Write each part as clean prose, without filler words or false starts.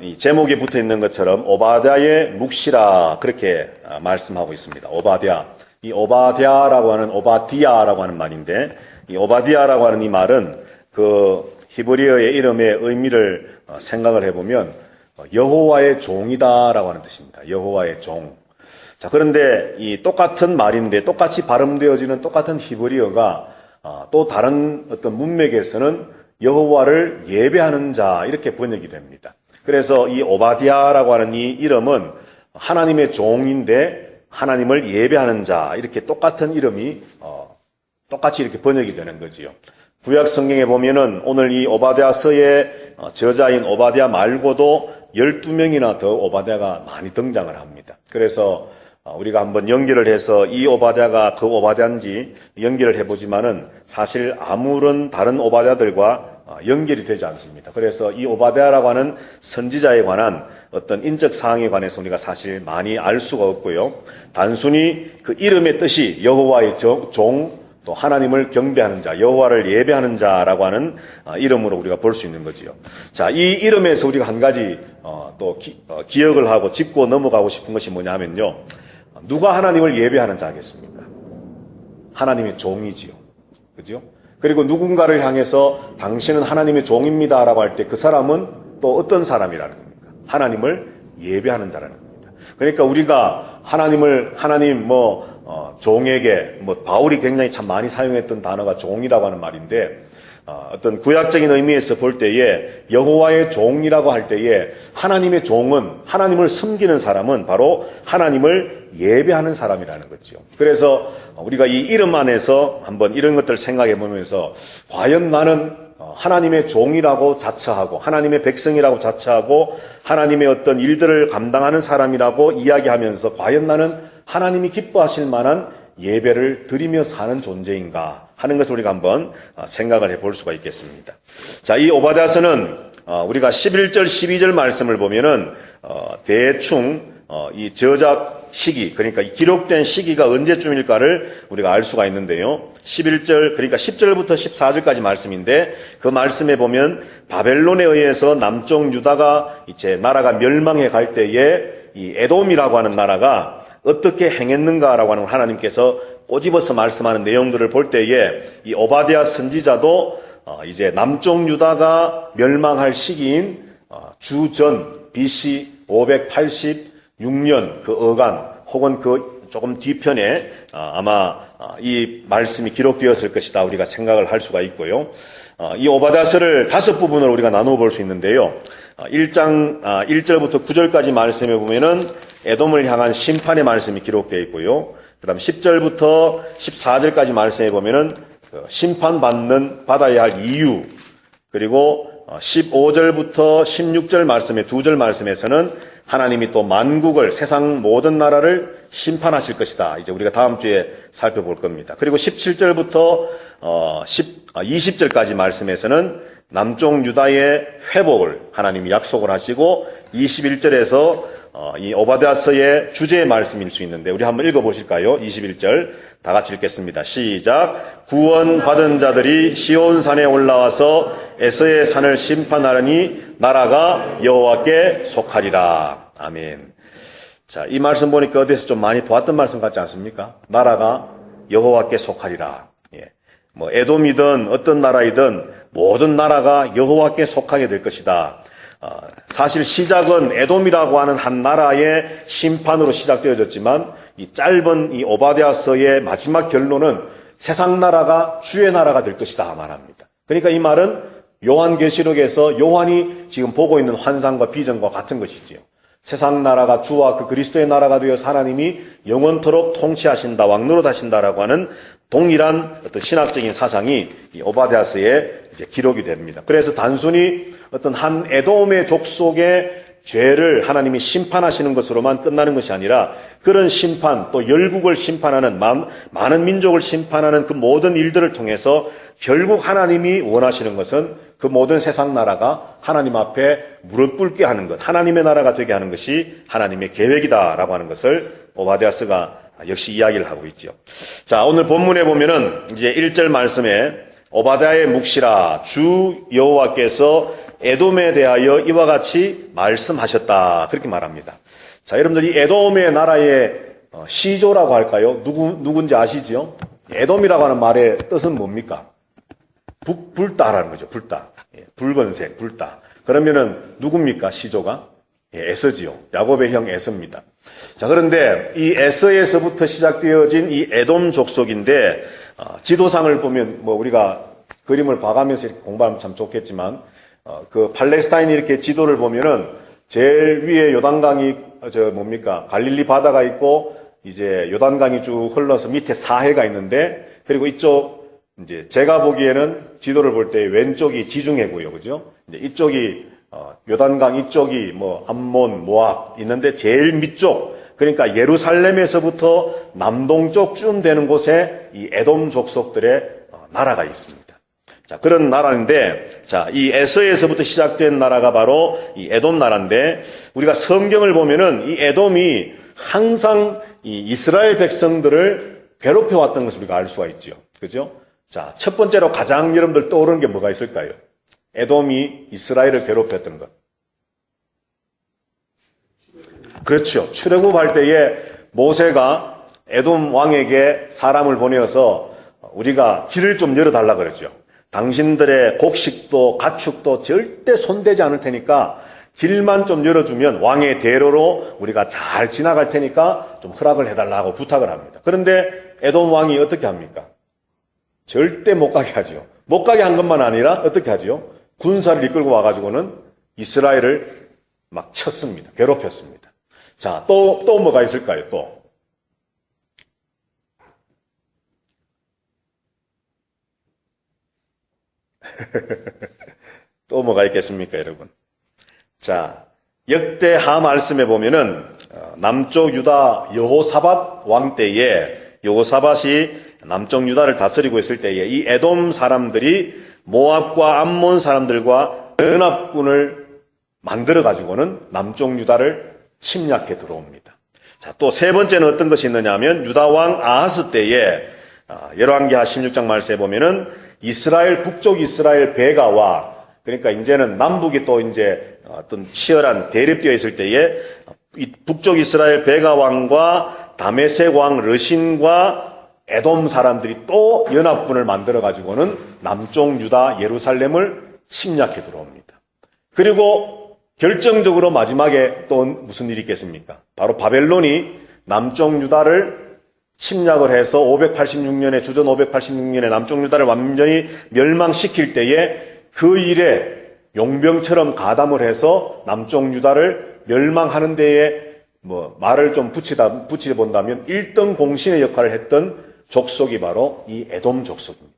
이 제목에 붙어 있는 것처럼 오바댜의 묵시라 그렇게 말씀하고 있습니다. 오바댜. 이 오바댜라고 하는 오바디아라고 하는 말인데 이 오바디아라고 하는 이 말은 그 히브리어의 이름의 의미를 생각을 해보면 여호와의 종이다라고 하는 뜻입니다. 여호와의 종. 자, 그런데 이 똑같은 말인데 똑같이 발음되어지는 똑같은 히브리어가 또 다른 어떤 문맥에서는 여호와를 예배하는 자 이렇게 번역이 됩니다. 그래서 이 오바디아라고 하는 이 이름은 하나님의 종인데 하나님을 예배하는 자 이렇게 똑같은 이름이 똑같이 이렇게 번역이 되는 거지요. 구약 성경에 보면은 오늘 이 오바댜서의 저자인 오바댜 말고도 12명이나 더 오바댜가 많이 등장을 합니다. 그래서 우리가 한번 연결을 해서 이 오바댜가 그 오바댜인지 연결을 해보지만은 사실 아무런 다른 오바댜들과 연결이 되지 않습니다. 그래서 이 오바댜라고 하는 선지자에 관한 어떤 인적 사항에 관해서 우리가 사실 많이 알 수가 없고요. 단순히 그 이름의 뜻이 여호와의 종, 또 하나님을 경배하는 자, 여호와를 예배하는 자라고 하는 이름으로 우리가 볼 수 있는 거지요. 자, 이 이름에서 우리가 한 가지 또 기억을 하고 짚고 넘어가고 싶은 것이 뭐냐 하면요. 누가 하나님을 예배하는 자겠습니까? 하나님의 종이지요. 그죠? 그리고 누군가를 향해서 당신은 하나님의 종입니다라고 할 때 그 사람은 또 어떤 사람이라는 겁니까? 하나님을 예배하는 자라는 겁니다. 그러니까 우리가 하나님 종에게 바울이 굉장히 참 많이 사용했던 단어가 종이라고 하는 말인데 어떤 구약적인 의미에서 볼 때에 여호와의 종이라고 할 때에 하나님의 종은 하나님을 섬기는 사람은 바로 하나님을 예배하는 사람이라는 거죠. 그래서 우리가 이 이름 안에서 한번 이런 것들 생각해 보면서 과연 나는 하나님의 종이라고 자처하고 하나님의 백성이라고 자처하고 하나님의 어떤 일들을 감당하는 사람이라고 이야기하면서 과연 나는 하나님이 기뻐하실 만한 예배를 드리며 사는 존재인가 하는 것을 우리가 한번 생각을 해볼 수가 있겠습니다. 자, 이 오바댜서는 우리가 11절, 12절 말씀을 보면은 대충 이 저작 시기, 그러니까 이 기록된 시기가 언제쯤일까를 우리가 알 수가 있는데요. 11절, 그러니까 10절부터 14절까지 말씀인데 그 말씀에 보면 바벨론에 의해서 남쪽 유다가 이제 나라가 멸망해 갈 때에 이 에돔이라고 하는 나라가 어떻게 행했는가라고 하는 하나님께서 꼬집어서 말씀하는 내용들을 볼 때에 이 오바댜 선지자도 이제 남쪽 유다가 멸망할 시기인 주전 BC 586년 그 어간 혹은 그 조금 뒤편에 아마 이 말씀이 기록되었을 것이다 우리가 생각을 할 수가 있고요. 이 오바댜서를 5부분으로 우리가 나누어 볼 수 있는데요. 1장 1절부터 9절까지 말씀해 보면은 에돔을 향한 심판의 말씀이 기록되어 있고요. 그다음 10절부터 14절까지 말씀해 보면은 심판받는 받아야 할 이유, 그리고 15절부터 16절 말씀의 2절 말씀에서는 하나님이 또 만국을 세상 모든 나라를 심판하실 것이다. 이제 우리가 다음 주에 살펴볼 겁니다. 그리고 17절부터 20절까지 말씀에서는 남쪽 유다의 회복을 하나님이 약속을 하시고 21절에서 이 오바댜서의 주제의 말씀일 수 있는데 우리 한번 읽어보실까요? 21절 다 같이 읽겠습니다. 시작. 구원받은 자들이 시온산에 올라와서 에서의 산을 심판하려니 나라가 여호와께 속하리라. 아멘. 자, 이 말씀 보니까 어디서 좀 많이 보았던 말씀 같지 않습니까? 나라가 여호와께 속하리라. 예. 에돔이든 어떤 나라이든 모든 나라가 여호와께 속하게 될 것이다. 사실 시작은 에돔이라고 하는 한 나라의 심판으로 시작되어졌지만 이 짧은 이 오바댜서의 마지막 결론은 세상 나라가 주의 나라가 될 것이다 말합니다. 그러니까 이 말은 요한계시록에서 요한이 지금 보고 있는 환상과 비전과 같은 것이지요. 세상 나라가 주와 그 그리스도의 나라가 되어서 하나님이 영원토록 통치하신다, 왕노릇하신다라고 하는 동일한 어떤 신학적인 사상이 이 오바댜서에 이제 기록이 됩니다. 그래서 단순히 어떤 한 에돔의 족속의 죄를 하나님이 심판하시는 것으로만 끝나는 것이 아니라 그런 심판, 또 열국을 심판하는 많은 민족을 심판하는 그 모든 일들을 통해서 결국 하나님이 원하시는 것은 그 모든 세상 나라가 하나님 앞에 무릎 꿇게 하는 것, 하나님의 나라가 되게 하는 것이 하나님의 계획이다라고 하는 것을 오바댜서가 역시 이야기를 하고 있죠. 자, 오늘 본문에 보면은 이제 1절 말씀에 오바댜의 묵시라 주 여호와께서 에돔에 대하여 이와 같이 말씀하셨다. 그렇게 말합니다. 자, 여러분들 이 에돔의 나라의 시조라고 할까요? 누군지 아시죠? 에돔이라고 하는 말의 뜻은 뭡니까? 불다라는 거죠. 불다. 붉은색, 불다. 그러면은 누굽니까? 시조가? 에서지요. 야곱의 형 에서입니다. 자, 그런데 이 에서에서부터 시작되어진 이 에돔 족속인데, 지도상을 보면 우리가 그림을 봐가면서 이렇게 공부하면 참 좋겠지만, 그 팔레스타인 이렇게 지도를 보면은 제일 위에 요단강이, 갈릴리 바다가 있고, 이제 요단강이 쭉 흘러서 밑에 사해가 있는데, 그리고 이쪽, 이제 제가 보기에는 지도를 볼 때 왼쪽이 지중해고요. 그죠? 이제 이쪽이 요단강 이쪽이 암몬, 모압 있는데 제일 밑쪽, 그러니까 예루살렘에서부터 남동쪽쯤 되는 곳에 이 에돔 족속들의 나라가 있습니다. 자, 그런 나라인데, 자, 이 에서에서부터 시작된 나라가 바로 이 에돔 나라인데, 우리가 성경을 보면은 이 에돔이 항상 이 이스라엘 백성들을 괴롭혀왔던 것을 우리가 알 수가 있죠. 그죠? 자, 첫 번째로 가장 여러분들 떠오르는 게 뭐가 있을까요? 에돔이 이스라엘을 괴롭혔던 것. 그렇죠. 출애굽할 때에 모세가 에돔 왕에게 사람을 보내어서 우리가 길을 좀 열어달라 그랬죠. 당신들의 곡식도 가축도 절대 손대지 않을 테니까 길만 좀 열어주면 왕의 대로로 우리가 잘 지나갈 테니까 좀 허락을 해달라고 부탁을 합니다. 그런데 에돔 왕이 어떻게 합니까? 절대 못 가게 하죠. 못 가게 한 것만 아니라 어떻게 하죠? 군사를 이끌고 와가지고는 이스라엘을 막 쳤습니다. 괴롭혔습니다. 자, 또 뭐가 있을까요? 또 뭐가 있겠습니까, 여러분? 자, 역대하 말씀에 보면은 남쪽 유다 여호사밧 왕 때에 여호사밧이 남쪽 유다를 다스리고 있을 때에 이 에돔 사람들이 모압과 암몬 사람들과 연합군을 만들어 가지고는 남쪽 유다를 침략해 들어옵니다. 자, 또 세 번째는 어떤 것이 있느냐 하면 유다 왕 아하스 때에 열왕기하 16장 말씀에 보면은 이스라엘 북쪽 이스라엘 베가와 그러니까 이제는 남북이 또 이제 어떤 치열한 대립되어 있을 때에 이 북쪽 이스라엘 베가 왕과 다메섹 왕 르신과 에돔 사람들이 또 연합군을 만들어 가지고는 남쪽 유다 예루살렘을 침략해 들어옵니다. 그리고 결정적으로 마지막에 또 무슨 일이 있겠습니까? 바로 바벨론이 남쪽 유다를 침략을 해서 586년에 주전 586년에 남쪽 유다를 완전히 멸망시킬 때에 그 일에 용병처럼 가담을 해서 남쪽 유다를 멸망하는 데에 말을 좀 붙여 본다면 1등 공신의 역할을 했던 족속이 바로 이 에돔 족속입니다.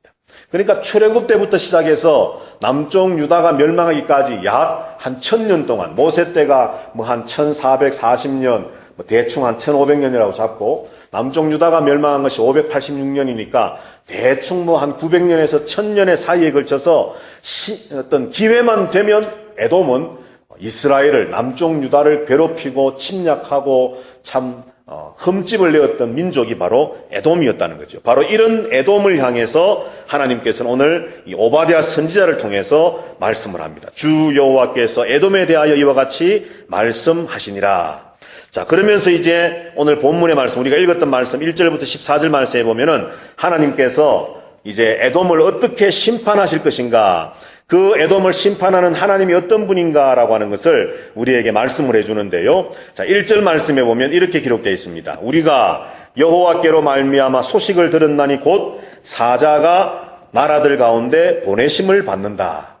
그러니까 출애굽 때부터 시작해서 남쪽 유다가 멸망하기까지 약 한 1000년 동안 모세 때가 한 1440년 대충 한 1500년이라고 잡고 남쪽 유다가 멸망한 것이 586년이니까 대충 한 900년에서 1000년의 사이에 걸쳐서 어떤 기회만 되면 에돔은 이스라엘을 남쪽 유다를 괴롭히고 침략하고 참 흠집을 내었던 민족이 바로 에돔이었다는 거죠. 바로 이런 에돔을 향해서 하나님께서는 오늘 이 오바댜 선지자를 통해서 말씀을 합니다. 주 여호와께서 에돔에 대하여 이와 같이 말씀하시니라. 자, 그러면서 이제 오늘 본문의 말씀, 우리가 읽었던 말씀 1절부터 14절 말씀에 보면은 하나님께서 이제 에돔을 어떻게 심판하실 것인가, 그 에돔을 심판하는 하나님이 어떤 분인가라고 하는 것을 우리에게 말씀을 해주는데요. 자, 1절 말씀에 보면 이렇게 기록되어 있습니다. 우리가 여호와께로 말미암아 소식을 들었나니 곧 사자가 나라들 가운데 보내심을 받는다.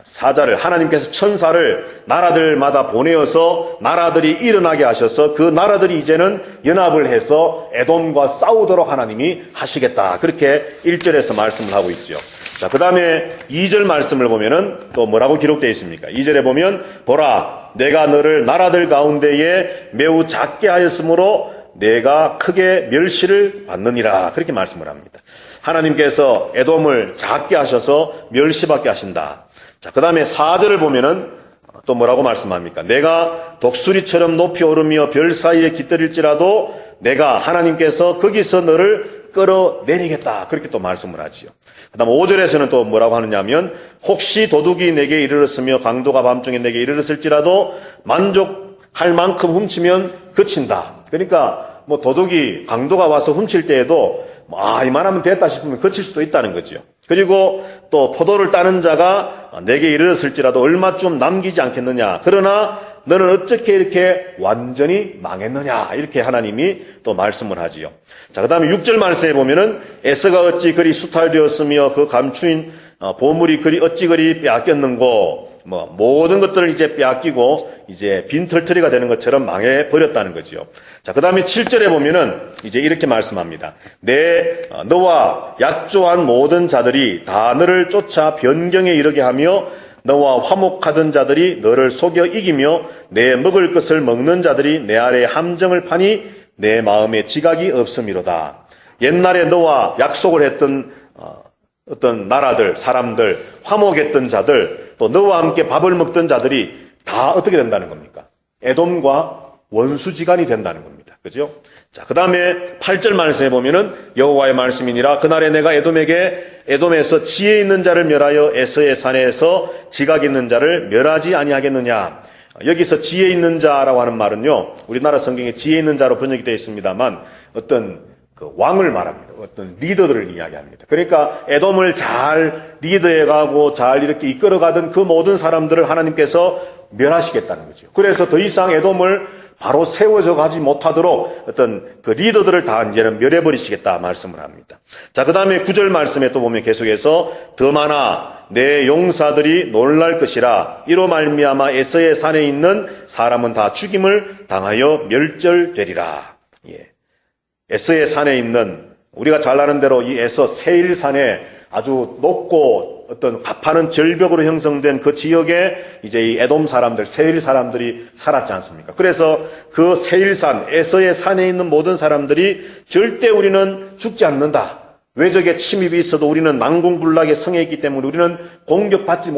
사자를, 하나님께서 천사를 나라들마다 보내어서 나라들이 일어나게 하셔서 그 나라들이 이제는 연합을 해서 에돔과 싸우도록 하나님이 하시겠다. 그렇게 1절에서 말씀을 하고 있죠. 자, 그 다음에 2절 말씀을 보면은 또 뭐라고 기록되어 있습니까? 2절에 보면 보라, 내가 너를 나라들 가운데에 매우 작게 하였으므로 내가 크게 멸시를 받느니라. 그렇게 말씀을 합니다. 하나님께서 에돔을 작게 하셔서 멸시받게 하신다. 자, 그 다음에 4절을 보면은 또 뭐라고 말씀합니까? 내가 독수리처럼 높이 오르며 별 사이에 깃들일지라도 내가 하나님께서 거기서 너를 끌어내리겠다. 그렇게 또 말씀을 하지요. 그 다음 5절에서는 또 뭐라고 하느냐면 혹시 도둑이 내게 이르렀으며 강도가 밤중에 내게 이르렀을지라도 만족할 만큼 훔치면 그친다. 그러니까 뭐 도둑이 강도가 와서 훔칠 때에도 이만하면 됐다 싶으면 그칠 수도 있다는 거죠. 그리고 또 포도를 따는 자가 내게 이르렀을지라도 얼마 좀 남기지 않겠느냐. 그러나 너는 어떻게 이렇게 완전히 망했느냐. 이렇게 하나님이 또 말씀을 하지요. 자, 그 다음에 6절 말씀에 보면은 에서가 어찌 그리 수탈되었으며 그 감추인 보물이 어찌 그리 빼앗겼는고. 모든 것들을 이제 빼앗기고 이제 빈털터리가 되는 것처럼 망해버렸다는 거죠. 자, 그 다음에 7절에 보면은 이제 이렇게 말씀합니다. 너와 약조한 모든 자들이 다 너를 쫓아 변경에 이르게 하며 너와 화목하던 자들이 너를 속여 이기며 내 먹을 것을 먹는 자들이 내 아래 함정을 파니 내 마음에 지각이 없음이로다. 옛날에 너와 약속을 했던 어떤 나라들, 사람들, 화목했던 자들, 또 너와 함께 밥을 먹던 자들이 다 어떻게 된다는 겁니까? 에돔과 원수지간이 된다는 겁니다. 그죠? 자, 그 다음에 8절 말씀에 보면은 여호와의 말씀이니라 그날에 내가 에돔에서 지혜 있는 자를 멸하여 에서의 산에서 지각 있는 자를 멸하지 아니하겠느냐. 여기서 지혜 있는 자라고 하는 말은요, 우리나라 성경에 지혜 있는 자로 번역이 되어 있습니다만 어떤 그 왕을 말합니다. 어떤 리더들을 이야기합니다. 그러니까 에돔을 잘 리더해가고 잘 이렇게 이끌어가던 그 모든 사람들을 하나님께서 멸하시겠다는 거죠. 그래서 더 이상 에돔을 바로 세워져 가지 못하도록 어떤 그 리더들을 다 이제는 멸해버리시겠다 말씀을 합니다. 자, 그 다음에 9절 말씀에 또 보면 계속해서 더 많아 내 용사들이 놀랄 것이라 이로 말미암아 에서의 산에 있는 사람은 다 죽임을 당하여 멸절되리라. 예. 에서의 산에 있는 우리가 잘 아는 대로 이 에서 세일산에 아주 높고 어떤 가파른 절벽으로 형성된 그 지역에 이제 이 에돔 사람들, 세일 사람들이 살았지 않습니까? 그래서 그 세일산, 에서의 산에 있는 모든 사람들이 절대 우리는 죽지 않는다. 외적의 침입이 있어도 우리는 난공불락의 성에 있기 때문에 우리는 공격받지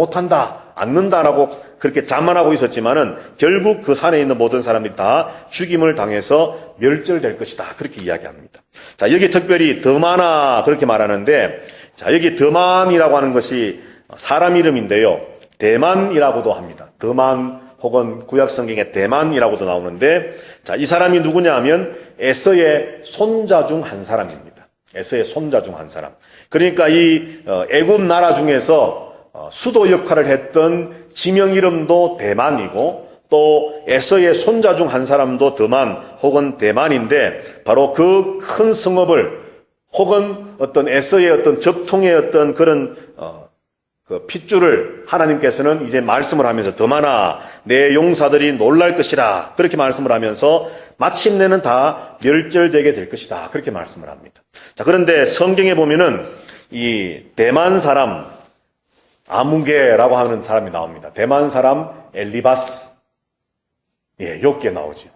않는다라고 그렇게 자만하고 있었지만은 결국 그 산에 있는 모든 사람들이 다 죽임을 당해서 멸절될 것이다. 그렇게 이야기합니다. 자, 여기 특별히 더마나 그렇게 말하는데, 자, 여기 더만이라고 하는 것이 사람 이름인데요. 대만이라고도 합니다. 더만 혹은 구약 성경에 대만이라고도 나오는데, 자, 이 사람이 누구냐 하면 에서의 손자 중 한 사람입니다. 에서의 손자 중 한 사람. 그러니까 이 애굽 나라 중에서 수도 역할을 했던 지명 이름도 대만이고 또 에서의 손자 중 한 사람도 더만 혹은 대만인데 바로 그 큰 성읍을 혹은 어떤 에서의 어떤 적통의 어떤 그런 그 핏줄을 하나님께서는 이제 말씀을 하면서 더마나 내 용사들이 놀랄 것이라 그렇게 말씀을 하면서 마침내는 다 멸절되게 될 것이다 그렇게 말씀을 합니다. 자, 그런데 성경에 보면은 이 대만 사람 아무개라고 하는 사람이 나옵니다. 대만 사람 엘리바스. 예, 요게 나오죠.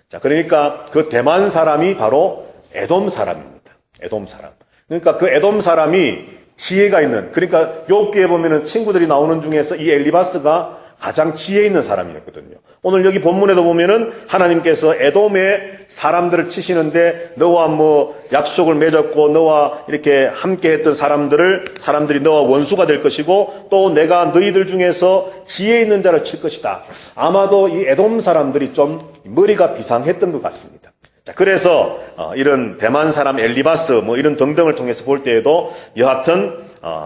자, 그러니까 그 대만 사람이 바로 에돔 사람입니다. 에돔 사람. 그러니까 그 에돔 사람이 지혜가 있는, 그러니까 욥기에 보면은 친구들이 나오는 중에서 이 엘리바스가 가장 지혜 있는 사람이었거든요. 오늘 여기 본문에도 보면은 하나님께서 에돔의 사람들을 치시는데 너와 뭐 약속을 맺었고 너와 이렇게 함께 했던 사람들이 너와 원수가 될 것이고 또 내가 너희들 중에서 지혜 있는 자를 칠 것이다. 아마도 이 에돔 사람들이 좀 머리가 비상했던 것 같습니다. 자, 그래서 이런 대만 사람 엘리바스 뭐 이런 등등을 통해서 볼 때에도 여하튼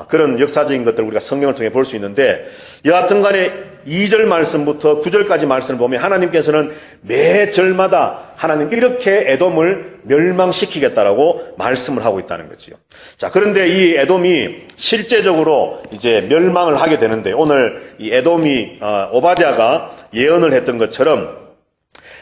그런 역사적인 것들을 우리가 성경을 통해 볼 수 있는데 여하튼 간에 2절 말씀부터 9절까지 말씀을 보면 하나님께서는 매 절마다 하나님 이렇게 에돔을 멸망시키겠다라고 말씀을 하고 있다는 거지요. 자, 그런데 이 에돔이 실제적으로 이제 멸망을 하게 되는데 오늘 이 에돔이 오바댜가 예언을 했던 것처럼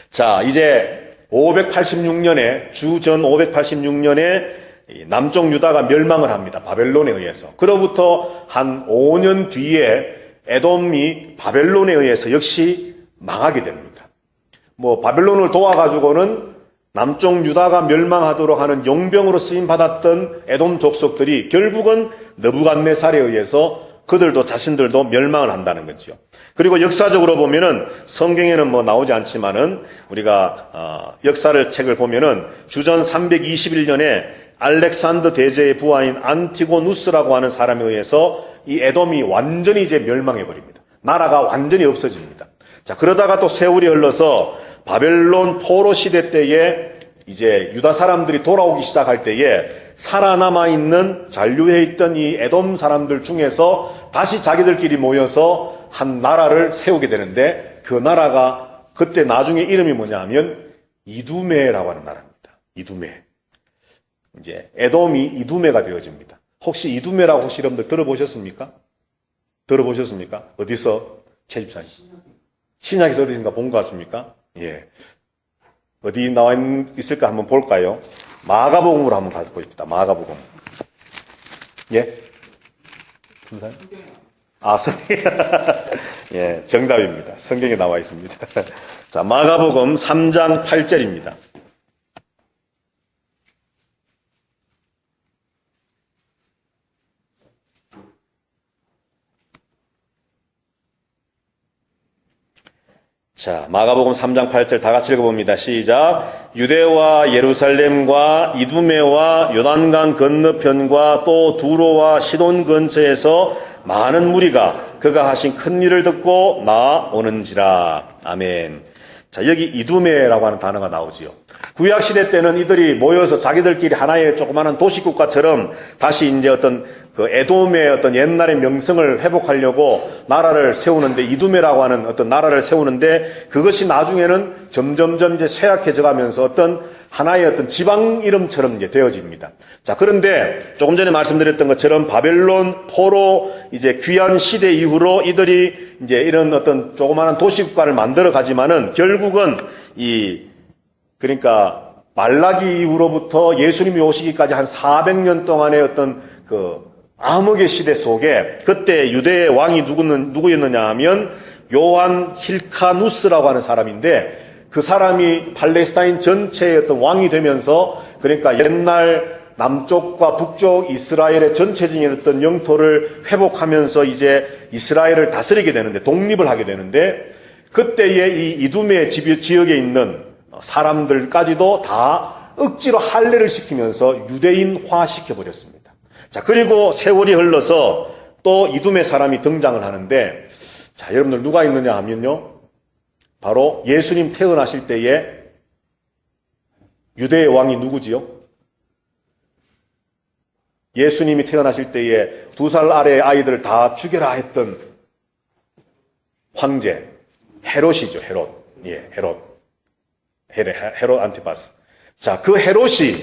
자, 이제 586년에 주전 586년에 남쪽 유다가 멸망을 합니다. 바벨론에 의해서. 그로부터 한 5년 뒤에 에돔이 바벨론에 의해서 역시 망하게 됩니다. 뭐 바벨론을 도와가지고는 남쪽 유다가 멸망하도록 하는 용병으로 쓰임 받았던 에돔 족속들이 결국은 느부갓네살에 의해서 그들도 자신들도 멸망을 한다는 거죠. 그리고 역사적으로 보면은 성경에는 뭐 나오지 않지만은 우리가 역사를 책을 보면은 주전 321년에 알렉산더 대제의 부하인 안티고누스라고 하는 사람에 의해서 이 에돔이 완전히 이제 멸망해 버립니다. 나라가 완전히 없어집니다. 자, 그러다가 또 세월이 흘러서 바벨론 포로 시대 때에 이제 유다 사람들이 돌아오기 시작할 때에 살아남아 있는 잔류해 있던 이 에돔 사람들 중에서 다시 자기들끼리 모여서 한 나라를 세우게 되는데, 그 나라가 그때 나중에 이름이 뭐냐 하면 이두메라고 하는 나라입니다. 이두메. 이제 에돔이 이두메가 되어집니다. 혹시 이두메라고 혹시 여러분들 들어보셨습니까? 들어보셨습니까? 어디서? 최집사님. 신약에서 어디선가 본 것 같습니까? 예. 어디 나와 있을까 한번 볼까요? 마가복음으로 한번 가서 보십시다. 마가복음. 예? 성경. 예, 정답입니다. 성경에 나와 있습니다. 자, 마가복음 3장 8절입니다. 자, 마가복음 3장 8절 다 같이 읽어봅니다. 시작. 유대와 예루살렘과 이두메와 요단강 건너편과 또 두로와 시돈 근처에서 많은 무리가 그가 하신 큰 일을 듣고 나오는지라. 아멘. 자, 여기 이두메라고 하는 단어가 나오지요. 구약시대 때는 이들이 모여서 자기들끼리 하나의 조그마한 도시국가처럼 다시 이제 어떤 그 에돔의 어떤 옛날의 명성을 회복하려고 나라를 세우는데, 이두메라고 하는 어떤 나라를 세우는데, 그것이 나중에는 점점점 이제 쇠약해져 가면서 어떤 하나의 어떤 지방 이름처럼 이제 되어집니다. 자, 그런데 조금 전에 말씀드렸던 것처럼 바벨론 포로 이제 귀환 시대 이후로 이들이 이제 이런 어떤 조그마한 도시국가를 만들어 가지만은 결국은 그러니까 말라기 이후로부터 예수님이 오시기까지 한 400년 동안의 어떤 그 암흑의 시대 속에 그때 유대의 왕이 누구였느냐 하면 요한 힐카누스라고 하는 사람인데, 그 사람이 팔레스타인 전체의 어떤 왕이 되면서, 그러니까 옛날 남쪽과 북쪽 이스라엘의 전체적인 어떤 영토를 회복하면서 이제 이스라엘을 다스리게 되는데, 독립을 하게 되는데, 그때의 이 이두메 지역에 있는 사람들까지도 다 억지로 할례를 시키면서 유대인화 시켜버렸습니다. 자, 그리고 세월이 흘러서 또 이두메 사람이 등장을 하는데, 자, 여러분들 누가 있느냐 하면요, 바로 예수님 태어나실 때에 유대의 왕이 누구지요? 예수님이 태어나실 때에 2살 아래의 아이들을 다 죽여라 했던 황제 헤롯이죠. 헤롯. 예, 헤롯 안티파스. 자, 그 헤롯이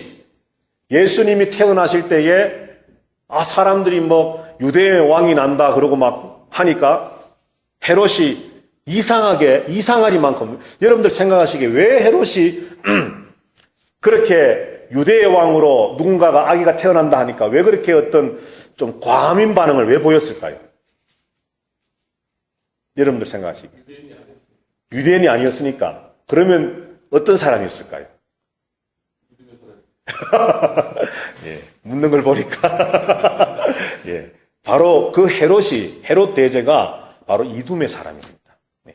예수님이 태어나실 때에 사람들이 뭐 유대의 왕이 난다 그러고 막 하니까 헤롯이 이상하리만큼, 여러분들 생각하시기에 왜 헤롯이 그렇게 유대의 왕으로 누군가가 아기가 태어난다 하니까 왜 그렇게 어떤 좀 과민 반응을 왜 보였을까요? 여러분들 생각하시기에. 유대인이 아니었으니까. 그러면 어떤 사람이었을까요? 예, 묻는 걸 보니까. 예, 바로 그 헤롯 대제가 바로 이두메 사람입니다. 네.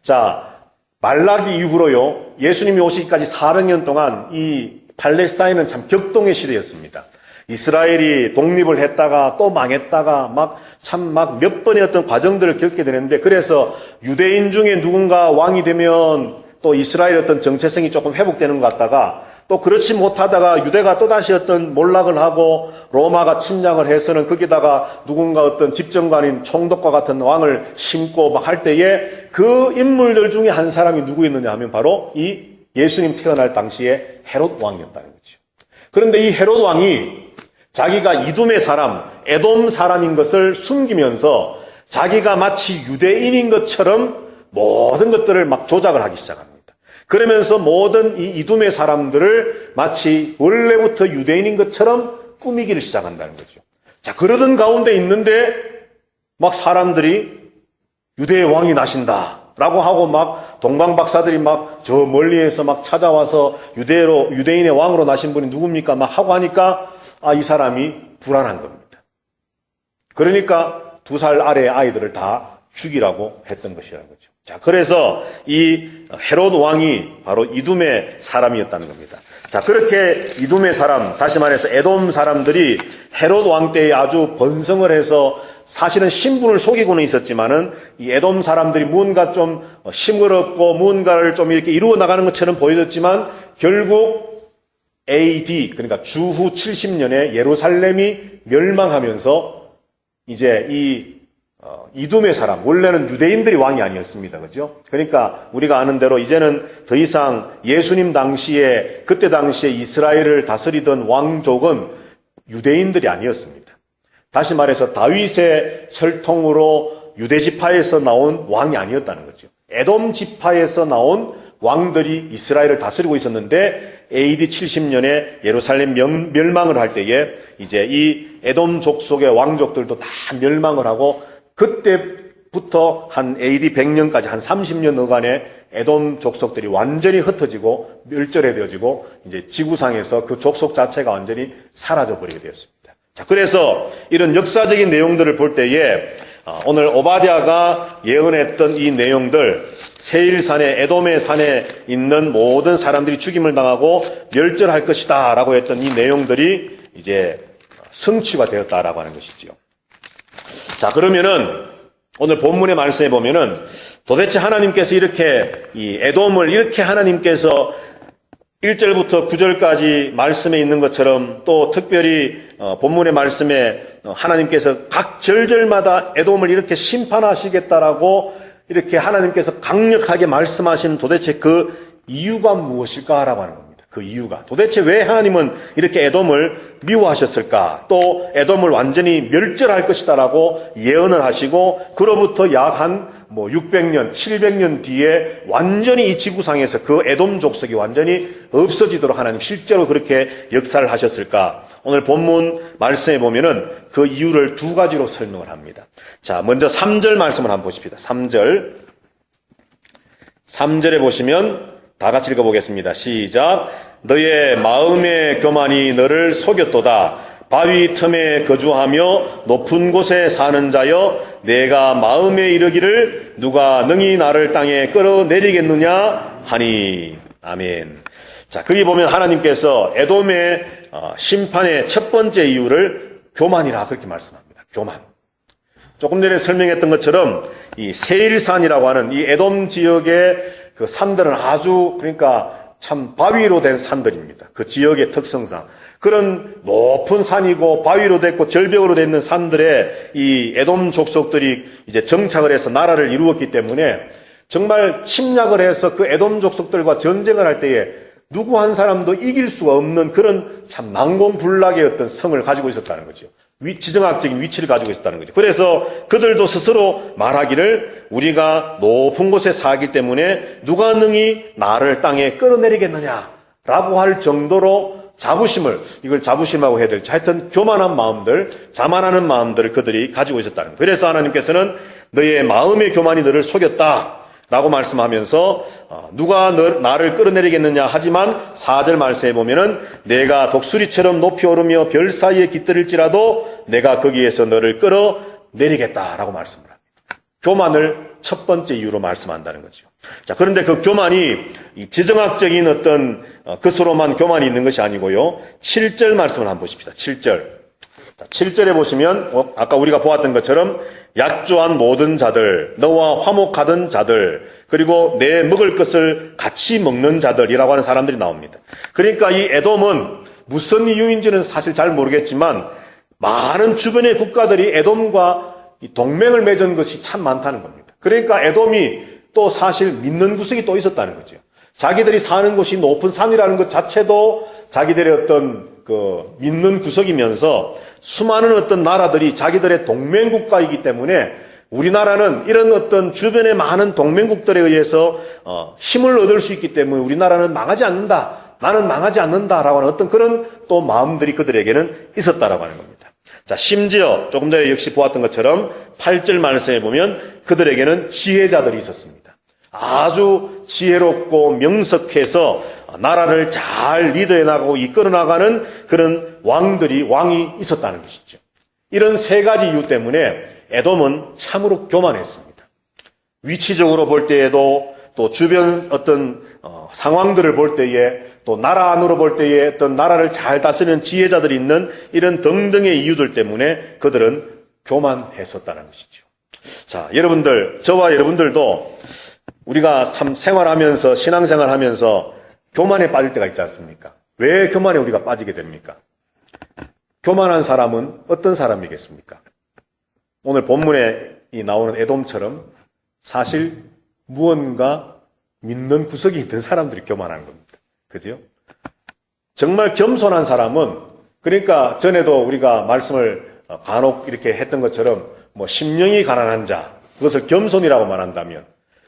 자, 말라기 이후로요, 예수님이 오시기까지 400년 동안 이 팔레스타인은 참 격동의 시대였습니다. 이스라엘이 독립을 했다가 또 망했다가 참 몇 번의 어떤 과정들을 겪게 되는데, 그래서 유대인 중에 누군가 왕이 되면 또 이스라엘의 어떤 정체성이 조금 회복되는 것 같다가, 또 그렇지 못하다가 유대가 또다시 어떤 몰락을 하고 로마가 침략을 해서는 거기다가 누군가 어떤 집정관인 총독과 같은 왕을 심고 막 할 때에 그 인물들 중에 한 사람이 누구였느냐 하면 바로 이 예수님 태어날 당시에 헤롯 왕이었다는 거죠. 그런데 이 헤롯 왕이 자기가 이두메 사람, 에돔 사람인 것을 숨기면서 자기가 마치 유대인인 것처럼 모든 것들을 막 조작을 하기 시작합니다. 그러면서 모든 이 이두메 사람들을 마치 원래부터 유대인인 것처럼 꾸미기를 시작한다는 거죠. 자, 그러던 가운데 있는데 막 사람들이 유대의 왕이 나신다 라고 하고 막 동방박사들이 막 저 멀리에서 막 찾아와서 유대인의 왕으로 나신 분이 누굽니까 막 하고 하니까 이 사람이 불안한 겁니다. 그러니까 2살 아래의 아이들을 다 죽이라고 했던 것이라는 거죠. 자, 그래서 이 헤롯 왕이 바로 이둠의 사람이었다는 겁니다. 자, 그렇게 이둠의 사람, 다시 말해서 에돔 사람들이 헤롯 왕 때에 아주 번성을 해서 사실은 신분을 속이고는 있었지만은 이 에돔 사람들이 무언가 좀 힘을 얻고 무언가를 좀 이렇게 이루어 나가는 것처럼 보여졌지만 결국 AD, 그러니까 주후 70년에 예루살렘이 멸망하면서 이제 이둠의 사람, 원래는 유대인들이 왕이 아니었습니다. 그죠? 그러니까 우리가 아는 대로 이제는 더 이상 예수님 당시에, 그때 당시에 이스라엘을 다스리던 왕족은 유대인들이 아니었습니다. 다시 말해서 다윗의 혈통으로 유대 지파에서 나온 왕이 아니었다는 거죠. 에돔 지파에서 나온 왕들이 이스라엘을 다스리고 있었는데 AD 70년에 예루살렘 멸망을 할 때에 이제 이 에돔 족속의 왕족들도 다 멸망을 하고 그때부터 한 AD 100년까지 한 30년 어간에 에돔 족속들이 완전히 흩어지고 멸절해되어지고 이제 지구상에서 그 족속 자체가 완전히 사라져 버리게 되었습니다. 자, 그래서 이런 역사적인 내용들을 볼 때에 오늘 오바댜가 예언했던 이 내용들, 세일산에 에돔의 산에 있는 모든 사람들이 죽임을 당하고 멸절할 것이다 라고 했던 이 내용들이 이제 성취가 되었다라고 하는 것이지요. 자, 그러면은 오늘 본문의 말씀에 보면은 도대체 하나님께서 이렇게 이 에돔을 이렇게 하나님께서 1절부터 9절까지 말씀에 있는 것처럼 또 특별히 본문의 말씀에 하나님께서 각 절절마다 에돔을 이렇게 심판하시겠다라고 이렇게 하나님께서 강력하게 말씀하시는 도대체 그 이유가 무엇일까라고 하는 겁니다. 그 이유가. 도대체 왜 하나님은 이렇게 에돔을 미워하셨을까? 또 에돔을 완전히 멸절할 것이다라고 예언을 하시고 그로부터 약 한 600년, 700년 뒤에 완전히 이 지구상에서 그 에돔 족속이 완전히 없어지도록 하나님 실제로 그렇게 역사를 하셨을까? 오늘 본문 말씀에 보면은 그 이유를 두 가지로 설명을 합니다. 자, 먼저 3절 말씀을 한번 보십시다. 3절. 3절에 보시면 다 같이 읽어보겠습니다. 시작. 너의 마음의 교만이 너를 속였도다. 바위 틈에 거주하며 높은 곳에 사는 자여 내가 마음에 이르기를 누가 능히 나를 땅에 끌어내리겠느냐 하니. 아멘. 자, 거기 보면 하나님께서 에돔의 심판의 첫 번째 이유를 교만이라 그렇게 말씀합니다. 교만. 조금 전에 설명했던 것처럼 이 세일산이라고 하는 이 에돔 지역의 그 산들은 아주 그러니까 참 바위로 된 산들입니다. 그 지역의 특성상. 그런 높은 산이고 바위로 됐고 절벽으로 돼 있는 산들에 이 에돔 족속들이 이제 정착을 해서 나라를 이루었기 때문에 정말 침략을 해서 그 에돔 족속들과 전쟁을 할 때에 누구 한 사람도 이길 수가 없는 그런 참 난공불락의 어떤 성을 가지고 있었다는 거죠. 지정학적인 위치를 가지고 있었다는 거죠. 그래서 그들도 스스로 말하기를 우리가 높은 곳에 사기 때문에 누가 능히 나를 땅에 끌어내리겠느냐라고 할 정도로 자부심을, 이걸 자부심하고 해야 될지 하여튼 교만한 마음들, 자만하는 마음들을 그들이 가지고 있었다는 거예요. 그래서 하나님께서는 너의 마음의 교만이 너를 속였다 라고 말씀하면서 누가 나를 끌어내리겠느냐 하지만 4절 말씀에 보면은 내가 독수리처럼 높이 오르며 별 사이에 깃들일지라도 내가 거기에서 너를 끌어내리겠다라고 말씀을 합니다. 교만을 첫 번째 이유로 말씀한다는 거죠. 자, 그런데 그 교만이 이 지정학적인 어떤 것으로만 교만이 있는 것이 아니고요. 7절 말씀을 한번 보십시다. 7절. 자, 7절에 보시면 아까 우리가 보았던 것처럼 약조한 모든 자들, 너와 화목하던 자들, 그리고 내 먹을 것을 같이 먹는 자들이라고 하는 사람들이 나옵니다. 그러니까 이 에돔은 무슨 이유인지는 사실 잘 모르겠지만 많은 주변의 국가들이 에돔과 동맹을 맺은 것이 참 많다는 겁니다. 그러니까 에돔이 또 사실 믿는 구석이 또 있었다는 거죠. 자기들이 사는 곳이 높은 산이라는 것 자체도 자기들의 어떤 그 믿는 구석이면서 수많은 어떤 나라들이 자기들의 동맹국가이기 때문에 우리나라는 이런 어떤 주변의 많은 동맹국들에 의해서 힘을 얻을 수 있기 때문에 우리나라는 망하지 않는다. 나는 망하지 않는다라고 하는 어떤 그런 또 마음들이 그들에게는 있었다라고 하는 겁니다. 자, 심지어 조금 전에 역시 보았던 것처럼 8절 말씀에 보면 그들에게는 지혜자들이 있었습니다. 아주 지혜롭고 명석해서 나라를 잘 리드해 나가고 이끌어 나가는 그런 왕이 있었다는 것이죠. 이런 세 가지 이유 때문에 에돔은 참으로 교만했습니다. 위치적으로 볼 때에도 또 주변 어떤 상황들을 볼 때에 또 나라 안으로 볼 때에 어떤 나라를 잘 다스리는 지혜자들이 있는 이런 등등의 이유들 때문에 그들은 교만했었다는 것이죠. 자, 여러분들, 저와 여러분들도 우리가 참 생활하면서 신앙생활하면서 교만에 빠질 때가 있지 않습니까? 왜 교만에 우리가 빠지게 됩니까? 교만한 사람은 어떤 사람이겠습니까? 오늘 본문에 나오는 에돔처럼 사실 무언가 믿는 구석이 있는 사람들이 교만한 겁니다. 그죠? 정말 겸손한 사람은, 그러니까 전에도 우리가 말씀을 간혹 이렇게 했던 것처럼 뭐 심령이 가난한 자, 그것을 겸손이라고 말한다면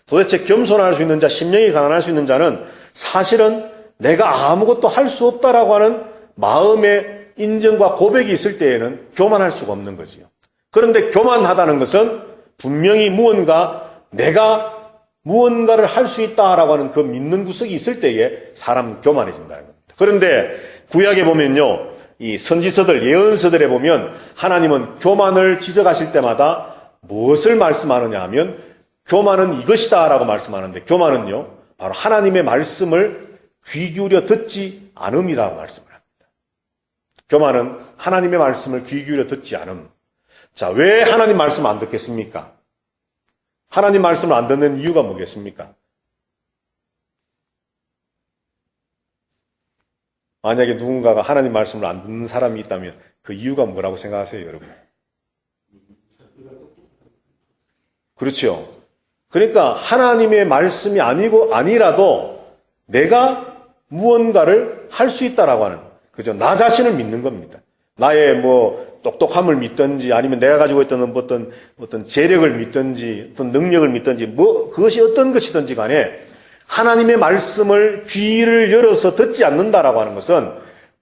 도대체 겸손할 수 있는 자, 심령이 가난할 수 있는 자는 사실은 내가 아무것도 할 수 없다라고 하는 마음의 인정과 고백이 있을 때에는 교만할 수가 없는 거지요. 그런데 교만하다는 것은 분명히 내가 무언가를 할 수 있다라고 하는 그 믿는 구석이 있을 때에 사람 교만해진다는 겁니다. 그런데 구약에 보면요, 이 선지서들, 예언서들에 보면 하나님은 교만을 지적하실 때마다 무엇을 말씀하느냐 하면 교만은 이것이다라고 말씀하는데, 교만은요 바로 하나님의 말씀을 귀 기울여 듣지 않음이라고 말씀을 합니다. 교만은 하나님의 말씀을 귀 기울여 듣지 않음. 자, 왜 하나님 말씀 안 듣겠습니까? 하나님 말씀을 안 듣는 이유가 뭐겠습니까? 만약에 누군가가 하나님 말씀을 안 듣는 사람이 있다면 그 이유가 뭐라고 생각하세요, 여러분? 그렇죠. 그러니까 하나님의 말씀이 아니라도 내가 무언가를 할 수 있다라고 하는, 그죠? 나 자신을 믿는 겁니다. 나의 똑똑함을 믿든지 아니면 내가 가지고 있던 어떤 재력을 믿든지 어떤 능력을 믿든지 그것이 어떤 것이든지 간에 하나님의 말씀을 귀를 열어서 듣지 않는다라고 하는 것은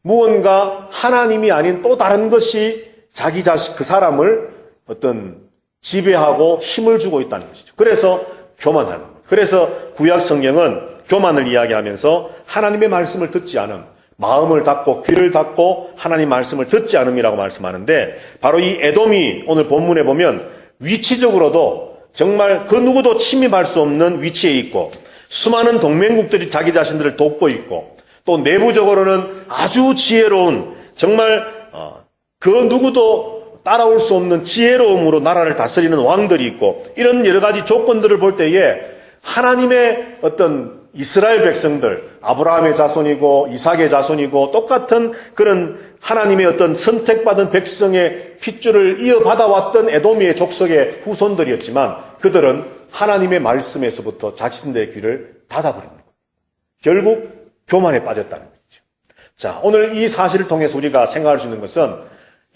무언가 하나님이 아닌 또 다른 것이 자기 자신, 그 사람을 어떤 지배하고 힘을 주고 있다는 것이죠. 그래서 교만하는 거예요. 그래서 구약 성경은 교만을 이야기하면서 하나님의 말씀을 듣지 않음, 마음을 닫고 귀를 닫고 하나님 말씀을 듣지 않음이라고 말씀하는데, 바로 이 에돔이 오늘 본문에 보면 위치적으로도 정말 그 누구도 침입할 수 없는 위치에 있고 수많은 동맹국들이 자기 자신들을 돕고 있고 또 내부적으로는 아주 지혜로운, 정말 그 누구도 따라올 수 없는 지혜로움으로 나라를 다스리는 왕들이 있고, 이런 여러 가지 조건들을 볼 때에 하나님의 어떤 이스라엘 백성들, 아브라함의 자손이고 이삭의 자손이고 똑같은 그런 하나님의 어떤 선택받은 백성의 핏줄을 이어받아왔던 에돔의 족속의 후손들이었지만 그들은 하나님의 말씀에서부터 자신들의 귀를 닫아버린 거예요. 결국 교만에 빠졌다는 거죠. 자, 오늘 이 사실을 통해서 우리가 생각할 수 있는 것은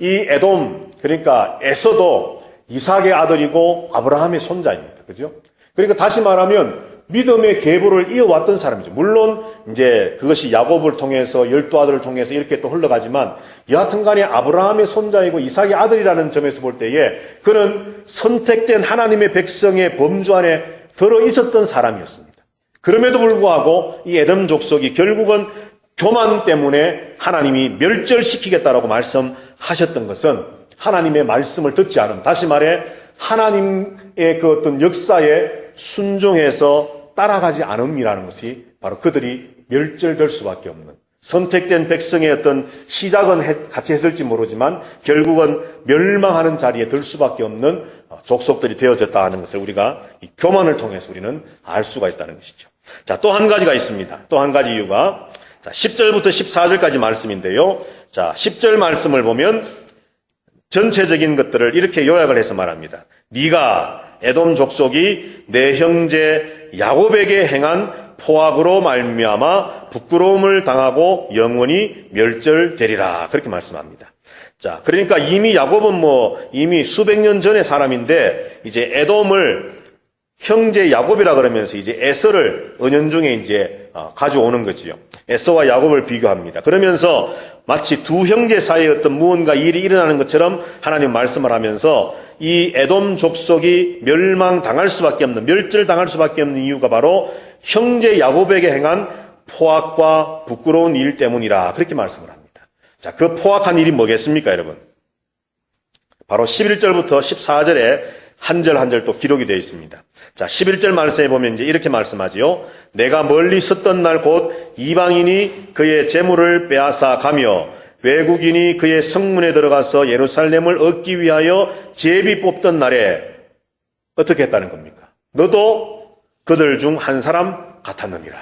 이 에돔, 그러니까 에서도 이삭의 아들이고 아브라함의 손자입니다. 그죠? 그러니까 다시 말하면 믿음의 계보를 이어왔던 사람이죠. 물론 이제 그것이 야곱을 통해서 12아들을 통해서 이렇게 또 흘러가지만 여하튼 간에 아브라함의 손자이고 이삭의 아들이라는 점에서 볼 때에 그는 선택된 하나님의 백성의 범주 안에 들어 있었던 사람이었습니다. 그럼에도 불구하고 이 에돔 족속이 결국은 교만 때문에 하나님이 멸절시키겠다라고 말씀하셨던 것은 하나님의 말씀을 듣지 않음, 다시 말해 하나님의 그 어떤 역사에 순종해서 따라가지 않음이라는 것이 바로 그들이 멸절될 수밖에 없는, 선택된 백성의 어떤 시작은 같이 했을지 모르지만 결국은 멸망하는 자리에 들 수밖에 없는 족속들이 되어졌다 하는 것을 우리가 이 교만을 통해서 우리는 알 수가 있다는 것이죠. 자, 또 한 가지가 있습니다. 또 한 가지 이유가, 자, 10절부터 14절까지 말씀인데요. 자, 10절 말씀을 보면 전체적인 것들을 이렇게 요약을 해서 말합니다. 네가 에돔 족속이 내 형제 야곱에게 행한 포악으로 말미암아 부끄러움을 당하고 영원히 멸절되리라, 그렇게 말씀합니다. 자, 그러니까 이미 야곱은 이미 수백 년 전의 사람인데 이제 에돔을 형제 야곱이라 그러면서 이제 에서를 은연중에 이제 가져오는 거지요. 에서와 야곱을 비교합니다. 그러면서 마치 두 형제 사이에 어떤 무언가 일이 일어나는 것처럼 하나님 말씀을 하면서 이 에돔 족속이 멸망당할 수밖에 없는, 멸절당할 수밖에 없는 이유가 바로 형제 야곱에게 행한 포악과 부끄러운 일 때문이라, 그렇게 말씀을 합니다. 자, 그 포악한 일이 뭐겠습니까, 여러분? 바로 11절부터 14절에 한 절 한 절 또 기록이 되어 있습니다. 자, 11절 말씀에 보면 이제 이렇게 말씀하지요. 내가 멀리 섰던 날 곧 이방인이 그의 재물을 빼앗아 가며 외국인이 그의 성문에 들어가서 예루살렘을 얻기 위하여 제비 뽑던 날에 어떻게 했다는 겁니까? 너도 그들 중 한 사람 같았느니라.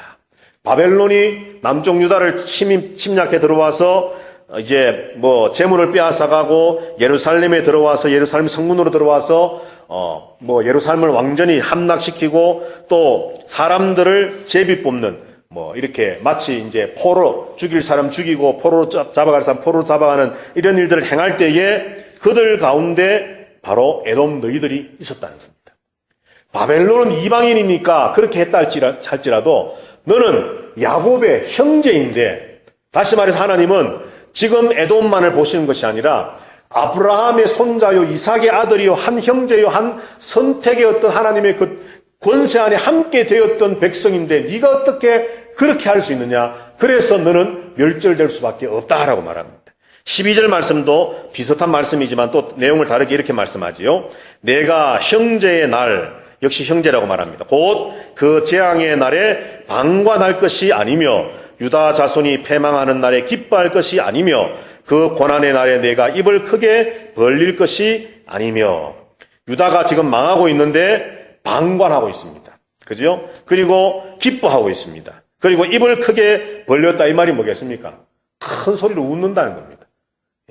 바벨론이 남쪽 유다를 침략해 들어와서 이제 재물을 빼앗아가고 예루살렘에 들어와서 예루살렘 성문으로 들어와서 예루살렘을 완전히 함락시키고 또 사람들을 제비 뽑는 이렇게 마치 이제 포로 죽일 사람 죽이고 포로로 잡아갈 사람 포로로 잡아가는 이런 일들을 행할 때에 그들 가운데 바로 에돔 너희들이 있었다는 겁니다. 바벨론은 이방인이니까 그렇게 했다 할지라도 너는 야곱의 형제인데, 다시 말해서 하나님은 지금 에돔만을 보시는 것이 아니라 아브라함의 손자요 이삭의 아들이요 한 형제요 한 선택의 어떤 하나님의 그 권세 안에 함께 되었던 백성인데 네가 어떻게 그렇게 할 수 있느냐. 그래서 너는 멸절될 수밖에 없다라고 말합니다. 12절 말씀도 비슷한 말씀이지만 또 내용을 다르게 이렇게 말씀하지요. 내가 형제의 날, 역시 형제라고 말합니다. 곧 그 재앙의 날에 방관할 것이 아니며 유다 자손이 패망하는 날에 기뻐할 것이 아니며 그 고난의 날에 내가 입을 크게 벌릴 것이 아니며. 유다가 지금 망하고 있는데 방관하고 있습니다. 그죠? 그리고 기뻐하고 있습니다. 그리고 입을 크게 벌렸다 이 말이 뭐겠습니까? 큰 소리로 웃는다는 겁니다.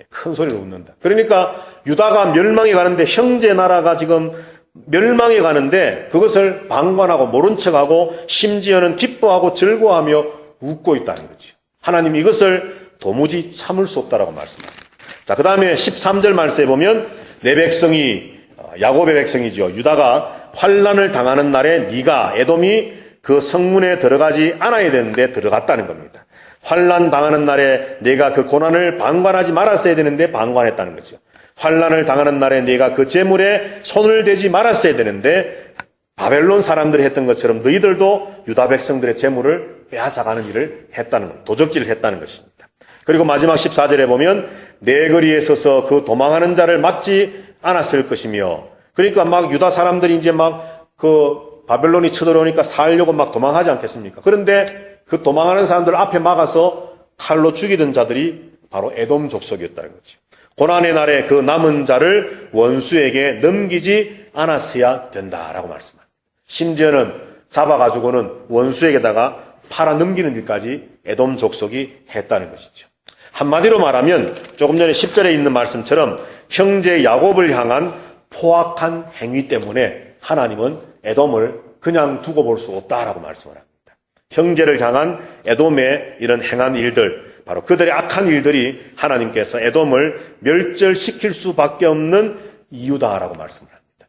큰 소리로 웃는다. 그러니까 유다가 멸망해 가는데 형제 나라가 지금 멸망해 가는데 그것을 방관하고 모른 척하고 심지어는 기뻐하고 즐거워하며 웃고 있다는 거죠. 하나님 이것을 도무지 참을 수 없다라고 말씀합니다. 자, 그 다음에 13절 말씀에 보면 내 백성이 야곱의 백성이죠. 유다가 환난을 당하는 날에 네가 에돔이 그 성문에 들어가지 않아야 되는데 들어갔다는 겁니다. 환난 당하는 날에 내가 그 고난을 방관하지 말았어야 되는데 방관했다는 거죠. 환난을 당하는 날에 네가 그 재물에 손을 대지 말았어야 되는데 바벨론 사람들이 했던 것처럼 너희들도 유다 백성들의 재물을 빼앗아가는 일을 했다는 것, 도적질을 했다는 것입니다. 그리고 마지막 14절에 보면 내 거리에 서서 그 도망하는 자를 막지 않았을 것이며, 그러니까 막 유다 사람들이 이제 막 그 바벨론이 쳐들어오니까 살려고 막 도망하지 않겠습니까? 그런데 그 도망하는 사람들 앞에 막아서 칼로 죽이던 자들이 바로 에돔 족속이었다는 거죠. 고난의 날에 그 남은 자를 원수에게 넘기지 않았어야 된다라고 말씀합니다. 심지어는 잡아가지고는 원수에게다가 팔아 넘기는 일까지 에돔 족속이 했다는 것이죠. 한마디로 말하면 조금 전에 10절에 있는 말씀처럼 형제 야곱을 향한 포악한 행위 때문에 하나님은 에돔을 그냥 두고 볼 수 없다라고 말씀을 합니다. 형제를 향한 에돔의 이런 행한 일들, 바로 그들의 악한 일들이 하나님께서 에돔을 멸절시킬 수밖에 없는 이유다라고 말씀을 합니다.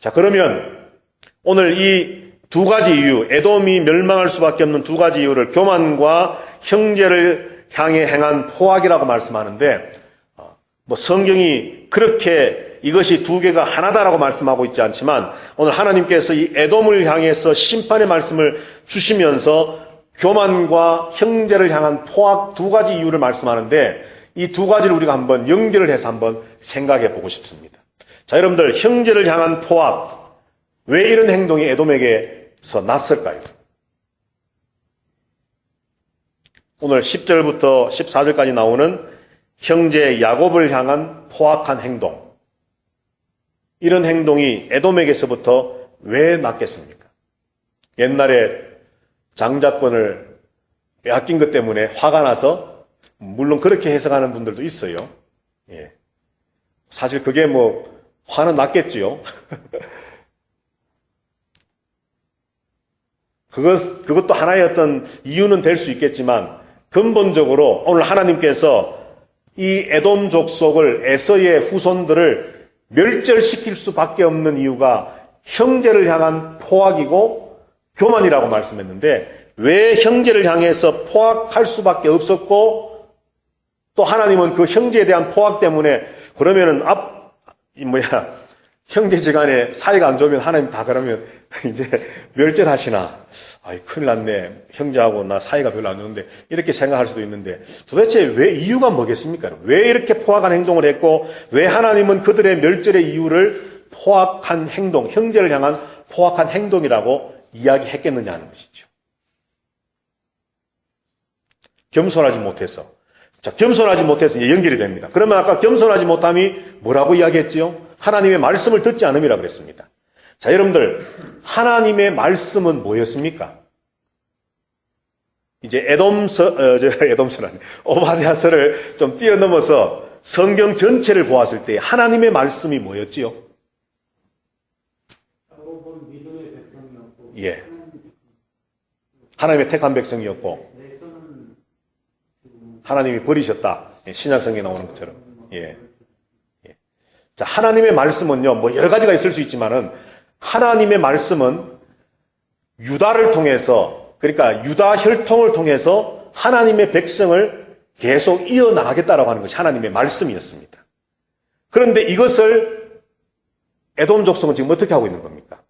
자, 그러면 오늘 이 두 가지 이유, 에돔이 멸망할 수밖에 없는 두 가지 이유를 교만과 형제를 향해 행한 포악이라고 말씀하는데, 성경이 그렇게 이것이 두 개가 하나다라고 말씀하고 있지 않지만 오늘 하나님께서 이 에돔을 향해서 심판의 말씀을 주시면서 교만과 형제를 향한 포악 두 가지 이유를 말씀하는데 이 두 가지를 우리가 한번 연결을 해서 한번 생각해 보고 싶습니다. 자, 여러분들, 형제를 향한 포악, 왜 이런 행동이 에돔에게서 났을까요? 오늘 10절부터 14절까지 나오는 형제 야곱을 향한 포악한 행동, 이런 행동이 에돔에게서부터 왜 났겠습니까? 옛날에 장자권을 빼앗긴 것 때문에 화가 나서, 물론 그렇게 해석하는 분들도 있어요. 예. 사실 그게 화는 났겠지요. 그것도 하나의 어떤 이유는 될 수 있겠지만, 근본적으로 오늘 하나님께서 이 에돔 족속을, 에서의 후손들을 멸절시킬 수밖에 없는 이유가 형제를 향한 포악이고 교만이라고 말씀했는데, 왜 형제를 향해서 포악할 수밖에 없었고, 또 하나님은 그 형제에 대한 포악 때문에, 그러면은 형제지간에 사이가 안 좋으면 하나님 다 그러면 이제 멸절하시나? 아이, 큰일 났네. 형제하고 나 사이가 별로 안 좋은데, 이렇게 생각할 수도 있는데, 도대체 왜, 이유가 뭐겠습니까? 왜 이렇게 포악한 행동을 했고, 왜 하나님은 그들의 멸절의 이유를 포악한 행동, 형제를 향한 포악한 행동이라고 이야기했겠느냐 하는 것이죠. 겸손하지 못해서. 자, 겸손하지 못해서 이제 연결이 됩니다. 그러면 아까 겸손하지 못함이 뭐라고 이야기했지요? 하나님의 말씀을 듣지 않음이라 그랬습니다. 자, 여러분들, 하나님의 말씀은 뭐였습니까? 이제 오바댜서를 좀 뛰어넘어서 성경 전체를 보았을 때 하나님의 말씀이 뭐였지요? 예. 하나님의 택한 백성이었고, 하나님이 버리셨다. 신약 성경에 나오는 것처럼. 예. 예. 자, 하나님의 말씀은요, 뭐 여러 가지가 있을 수 있지만은, 하나님의 말씀은 유다를 통해서, 그러니까 유다 혈통을 통해서 하나님의 백성을 계속 이어나가겠다라고 하는 것이 하나님의 말씀이었습니다. 그런데 이것을 에돔 족속은 지금 어떻게 하고 있는 겁니까?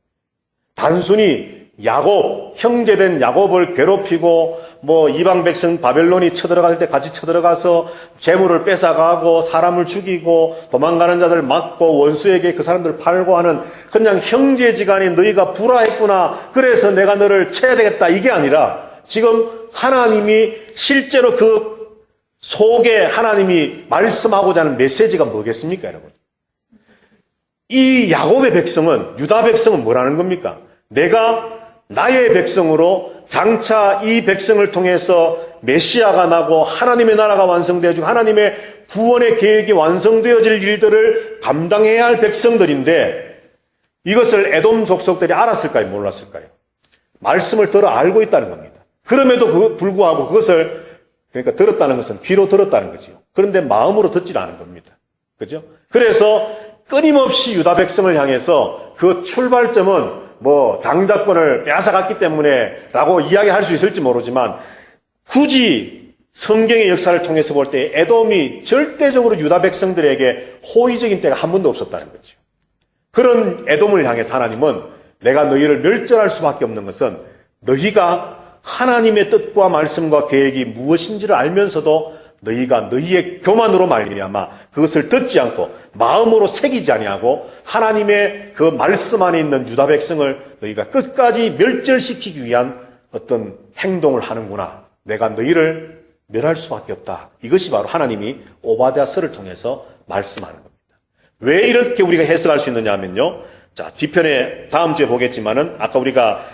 단순히 야곱, 형제된 야곱을 괴롭히고 뭐 이방 백성 바벨론이 쳐들어갈 때 같이 쳐들어가서 재물을 뺏어가고 사람을 죽이고 도망가는 자들 막고 원수에게 그 사람들을 팔고 하는 그냥 형제지간에 너희가 불화했구나. 그래서 내가 너를 쳐야 되겠다. 이게 아니라 지금 하나님이 실제로 그 속에 하나님이 말씀하고자 하는 메시지가 뭐겠습니까, 여러분? 이 야곱의 백성은, 유다 백성은 뭐라는 겁니까? 내가 나의 백성으로 장차 이 백성을 통해서 메시아가 나고 하나님의 나라가 완성되어지고 하나님의 구원의 계획이 완성되어질 일들을 감당해야 할 백성들인데 이것을 에돔 족속들이 알았을까요? 몰랐을까요? 말씀을 들어 알고 있다는 겁니다. 그럼에도 불구하고 그것을 그러니까 들었다는 것은 귀로 들었다는 거지요. 그런데 마음으로 듣질 않은 겁니다. 그죠? 그래서 끊임없이 유다 백성을 향해서 그 출발점은 뭐 장자권을 빼앗아갔기 때문에 라고 이야기할 수 있을지 모르지만 굳이 성경의 역사를 통해서 볼 때 에돔이 절대적으로 유다 백성들에게 호의적인 때가 한 번도 없었다는 거죠. 그런 에돔을 향해서 하나님은 내가 너희를 멸절할 수밖에 없는 것은 너희가 하나님의 뜻과 말씀과 계획이 무엇인지를 알면서도 너희가 너희의 교만으로 말미암아 그것을 듣지 않고 마음으로 새기지 아니하고 하나님의 그 말씀 안에 있는 유다 백성을 너희가 끝까지 멸절시키기 위한 어떤 행동을 하는구나. 내가 너희를 멸할 수밖에 없다. 이것이 바로 하나님이 오바댜서를 통해서 말씀하는 겁니다. 왜 이렇게 우리가 해석할 수 있느냐 하면요. 자, 뒤편에 다음 주에 보겠지만은 아까 우리가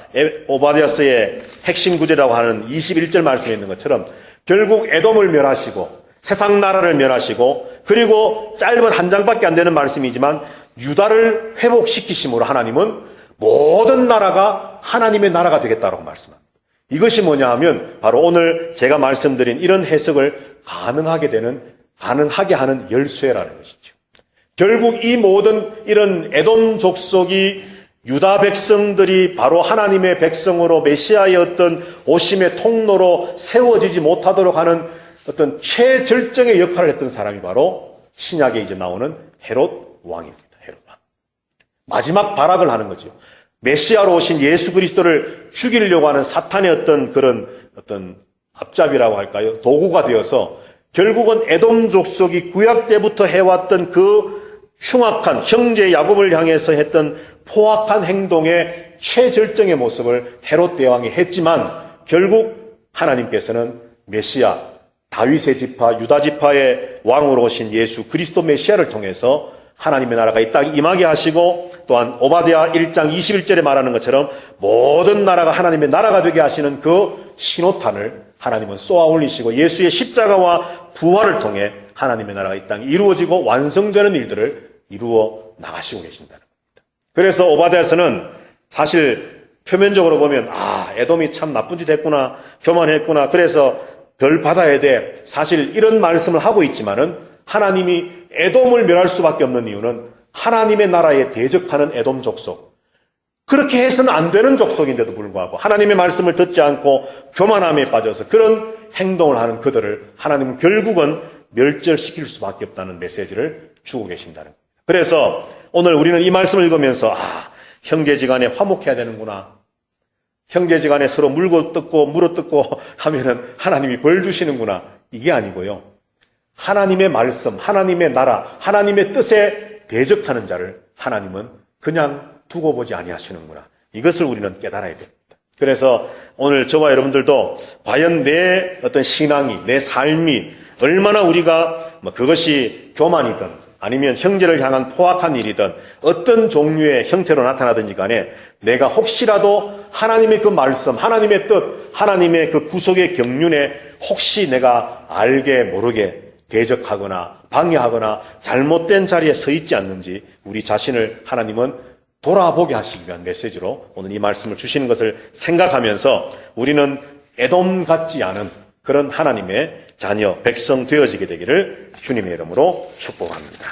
오바댜서의 핵심 구절이라고 하는 21절 말씀에 있는 것처럼 결국 에돔을 멸하시고 세상 나라를 멸하시고 그리고 짧은 한 장밖에 안 되는 말씀이지만 유다를 회복시키심으로 하나님은 모든 나라가 하나님의 나라가 되겠다고 말씀합니다. 이것이 뭐냐 하면 바로 오늘 제가 말씀드린 이런 해석을 가능하게 하는 열쇠라는 것이죠. 결국 이 모든 이런 에돔 족속이 유다 백성들이 바로 하나님의 백성으로 메시아의 어떤 오심의 통로로 세워지지 못하도록 하는 어떤 최절정의 역할을 했던 사람이 바로 신약에 이제 나오는 헤롯 왕입니다. 헤롯 왕. 마지막 발악을 하는 거죠. 메시아로 오신 예수 그리스도를 죽이려고 하는 사탄의 어떤 앞잡이라고 할까요? 도구가 되어서 결국은 에돔 족속이 구약 때부터 해왔던 그 흉악한 형제 야곱을 향해서 했던 포악한 행동의 최절정의 모습을 헤롯 대왕이 했지만 결국 하나님께서는 메시아, 다윗의 지파, 유다 지파의 왕으로 오신 예수 그리스도 메시아를 통해서 하나님의 나라가 이 땅에 임하게 하시고 또한 오바댜 1장 21절에 말하는 것처럼 모든 나라가 하나님의 나라가 되게 하시는 그 신호탄을 하나님은 쏘아 올리시고 예수의 십자가와 부활을 통해 하나님의 나라가 이 땅에 이루어지고 완성되는 일들을 이루어 나가시고 계신다는 겁니다. 그래서 오바댜서는 사실 표면적으로 보면 에돔이 참 나쁜 짓 했구나, 교만했구나, 그래서 벌 받아야 돼. 사실 이런 말씀을 하고 있지만은 하나님이 에돔을 멸할 수밖에 없는 이유는 하나님의 나라에 대적하는 에돔 족속, 그렇게 해서는 안 되는 족속인데도 불구하고 하나님의 말씀을 듣지 않고 교만함에 빠져서 그런 행동을 하는 그들을 하나님은 결국은 멸절시킬 수밖에 없다는 메시지를 주고 계신다는 겁니다. 그래서 오늘 우리는 이 말씀을 읽으면서 형제지간에 화목해야 되는구나. 형제지간에 서로 물어뜯고 하면은 하나님이 벌 주시는구나. 이게 아니고요. 하나님의 말씀, 하나님의 나라, 하나님의 뜻에 대적하는 자를 하나님은 그냥 두고 보지 아니하시는구나. 이것을 우리는 깨달아야 됩니다. 그래서 오늘 저와 여러분들도 과연 내 어떤 신앙이, 내 삶이 얼마나 우리가 그것이 교만이든 아니면 형제를 향한 포악한 일이든 어떤 종류의 형태로 나타나든지 간에 내가 혹시라도 하나님의 그 말씀, 하나님의 뜻, 하나님의 그 구속의 경륜에 혹시 내가 알게 모르게 대적하거나 방해하거나 잘못된 자리에 서 있지 않는지 우리 자신을 하나님은 돌아보게 하시기 위한 메시지로 오늘 이 말씀을 주시는 것을 생각하면서 우리는 에돔 같지 않은 그런 하나님의 자녀, 백성 되어지게 되기를 주님의 이름으로 축복합니다.